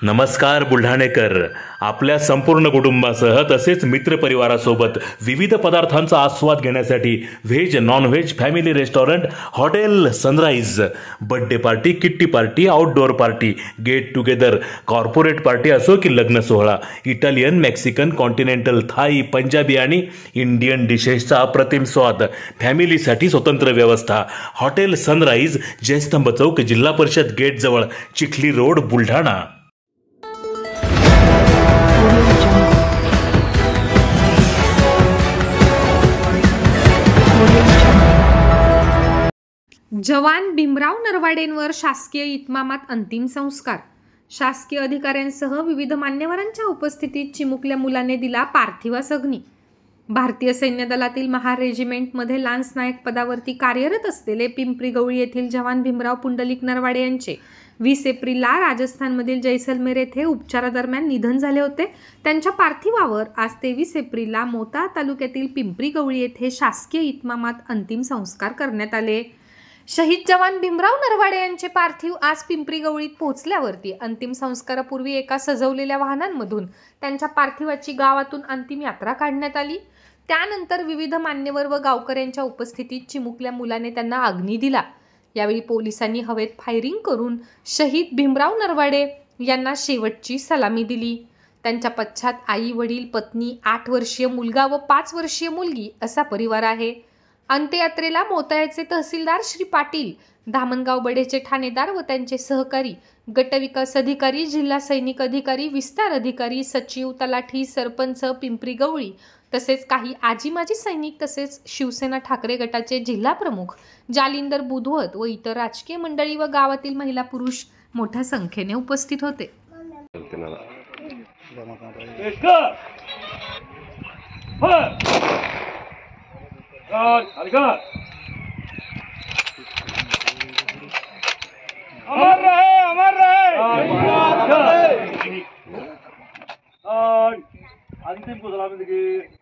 नमस्कार बुलढाणेकर. आपल्या संपूर्ण कुटुंबासह तसेच मित्रपरिवारासोबत विविध पदार्थांचा आस्वाद घेण्यासाठी veg non veg family restaurant hotel sunrise. Birthday party, kitty party, outdoor party, get together, corporate party असो की लग्न सोहळा, Italian, Mexican, continental, Thai, Punjabi आणि इंडियन डिशेसचा अप्रतिम स्वाद. फॅमिलीसाठी स्वतंत्र व्यवस्था. हॉटेल सनराइज, जयस्तंभ चौक, जिल्हा परिषद गेट जवळ, चिखली रोड, बुलढाणा. जवान भीमराव नरवाडेंवर शासकीय इतमामात अंतिम संस्कार. शासकीय अधिकाऱ्यांसह विविध मान्यवरांच्या उपस्थितीत चिमुकल्या मुलाने दिला पार्थिवास अग्नी. भारतीय सैन्य दलातील महार रेजिमेंटमध्ये लान्स नायक पदावरती कार्यरत असलेले पिंपरी गवळी येथील जवान भीमराव पुंडलिक नरवाडे यांचे 20 एप्रिलला राजस्थानमधील जैसलमेर येथे उपचारादरम्यान निधन झाले होते. त्यांच्या पार्थिवावर आज 23 एप्रिलला मोताळा तालुक्यातील पिंपरी गवळी येथे शासकीय इतमामात अंतिम संस्कार करण्यात आले. शहीद जवान भीमराव नरवाडे यांचे पार्थिव आज पिंपरी गवळीत पोहोचल्यावरती अंतिम संस्कारापूर्वी एका सजवलेल्या वाहनांमधून त्यांच्या पार्थिवाची गावातून अंतिम यात्रा काढण्यात आली. त्यानंतर विविध मान्यवर व गावकऱ्यांच्या उपस्थितीत चिमुकल्या मुलाने त्यांना अग्नी दिला. यावेळी पोलिसांनी हवेत फायरिंग करून शहीद भीमराव नरवाडे यांना शेवटची सलामी दिली. त्यांच्या पश्चात आई, वडील, पत्नी, 8 वर्षीय मुलगा व 5 वर्षीय मुलगी असा परिवार आहे. अंत्ययात्रेला मोताळ्याचे तहसीलदार श्री पाटील, धामणगाव बडेचे ठाणेदार व त्यांचे सहकारी, गटविकास अधिकारी, जिल्हा सैनिक अधिकारी, विस्तार अधिकारी, सचिव, तलाठी, सरपंच पिंपरी गवळी तसेच काही आजी माजी सैनिक तसेच शिवसेना ठाकरे गटाचे जिल्हा प्रमुख जालिंदर बुधवत व इतर राजकीय मंडळी व गावातील महिला पुरुष मोठ्या संख्येने उपस्थित होते. अमर रहे अंतिम को सलामी देंगे.